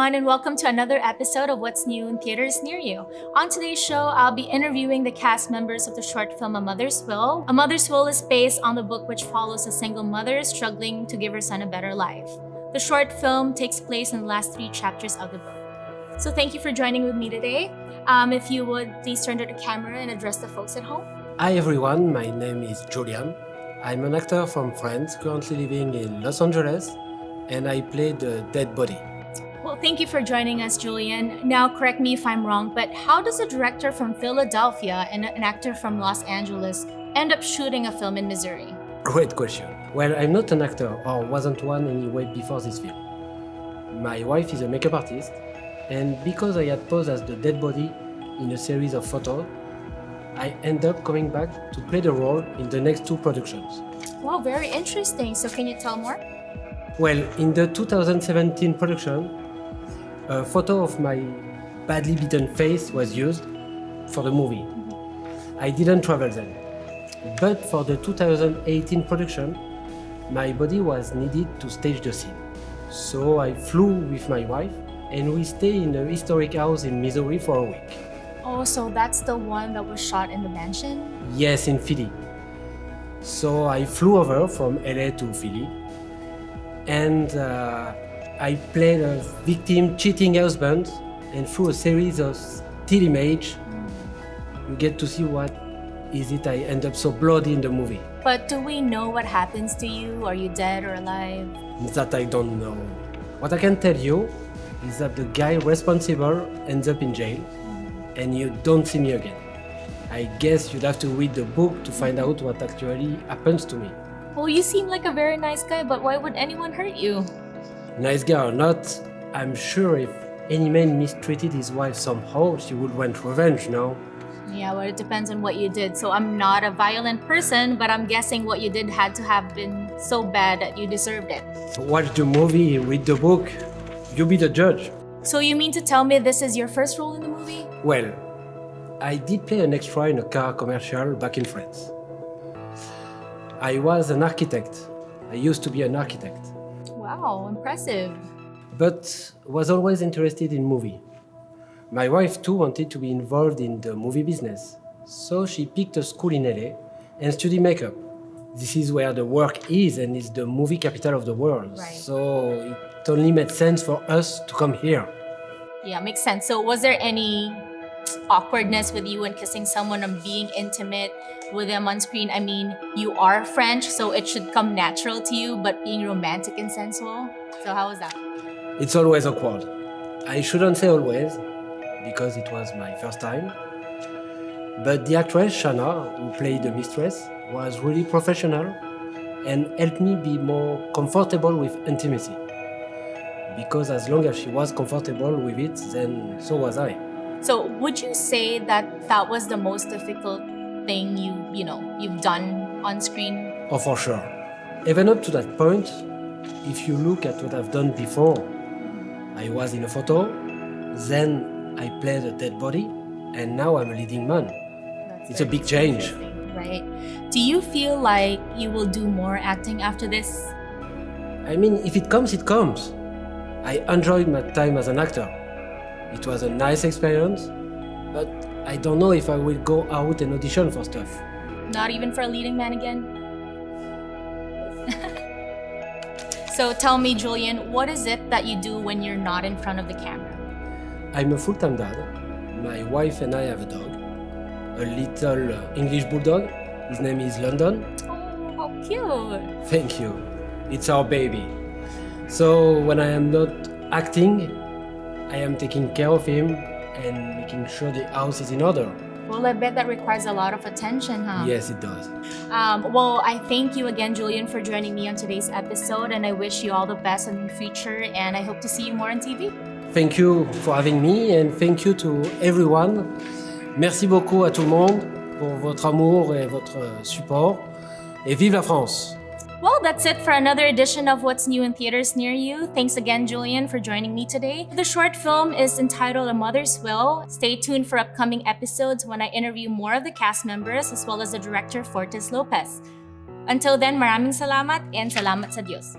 everyone, and welcome to another episode of What's New in Theaters Near You. On today's show, I'll be interviewing the cast members of the short film A Mother's Will. A Mother's Will is based on the book which follows a single mother struggling to give her son a better life. The short film takes place in the last 3 chapters of the book. So thank you for joining with me today. If you would, please turn to the camera and address the folks at home. Hi everyone, my name is Julien. I'm an actor from France, currently living in Los Angeles, and I play the dead body. Well, thank you for joining us, Julien. Now, correct me if I'm wrong, but how does a director from Philadelphia and an actor from Los Angeles end up shooting a film in Missouri? Great question. Well, I'm not an actor, or wasn't one anyway before this film. My wife is a makeup artist, and because I had posed as the dead body in a series of photos, I end up coming back to play the role in the next 2 productions. Wow, very interesting. So can you tell more? Well, in the 2017 production, a photo of my badly beaten face was used for the movie. I didn't travel then. But for the 2018 production, my body was needed to stage the scene. So I flew with my wife and we stayed in a historic house in Missouri for a week. Oh, so that's the one that was shot in the mansion? Yes, in Philly. So I flew over from LA to Philly and I played a victim cheating husband, and through a series of still images, you get to see what is it I end up so bloody in the movie. But do we know what happens to you? Are you dead or alive? That I don't know. What I can tell you is that the guy responsible ends up in jail and you don't see me again. I guess you'd have to read the book to find out what actually happens to me. Well, you seem like a very nice guy, but why would anyone hurt you? Nice guy or not, I'm sure if any man mistreated his wife somehow, she would want revenge, no? Yeah, well, it depends on what you did. So I'm not a violent person, but I'm guessing what you did had to have been so bad that you deserved it. Watch the movie, read the book, you be the judge. So you mean to tell me this is your first role in the movie? Well, I did play an extra in a car commercial back in France. I was an architect. I used to be an architect. Wow, impressive. But was always interested in movie. My wife too wanted to be involved in the movie business. So she picked a school in LA and studied makeup. This is where the work is and is the movie capital of the world. Right. So it only made sense for us to come here. Yeah, makes sense. So was there any awkwardness with you and kissing someone and being intimate with them on screen? I mean, you are French, so it should come natural to you, but being romantic and sensual. So how was that? It's always awkward. I shouldn't say always, because it was my first time. But the actress, Shana, who played the mistress, was really professional and helped me be more comfortable with intimacy. Because as long as she was comfortable with it, then so was I. So would you say that that was the most difficult thing you've done on screen? Oh, for sure. Even up to that point, if you look at what I've done before, I was in a photo, then I played a dead body, and now I'm a leading man. It's a big change. Right. Do you feel like you will do more acting after this? I mean, if it comes, it comes. I enjoyed my time as an actor. It was a nice experience, but I don't know if I will go out and audition for stuff. Not even for a leading man again? So tell me, Julien, what is it that you do when you're not in front of the camera? I'm a full-time dad. My wife and I have a dog, a little English bulldog. His name is London. Oh, how cute. Thank you. It's our baby. So when I am not acting, I am taking care of him and making sure the house is in order. Well, I bet that requires a lot of attention, huh? Yes, it does. Well, I thank you again, Julien, for joining me on today's episode, and I wish you all the best in the future, and I hope to see you more on TV. Thank you for having me and thank you to everyone. Merci beaucoup à tout le monde pour votre amour et votre support. Et vive la France! Well, that's it for another edition of What's New in Theaters Near You. Thanks again, Julien, for joining me today. The short film is entitled A Mother's Will. Stay tuned for upcoming episodes when I interview more of the cast members as well as the director, Fortes Lopez. Until then, maraming salamat and salamat sa Diyos.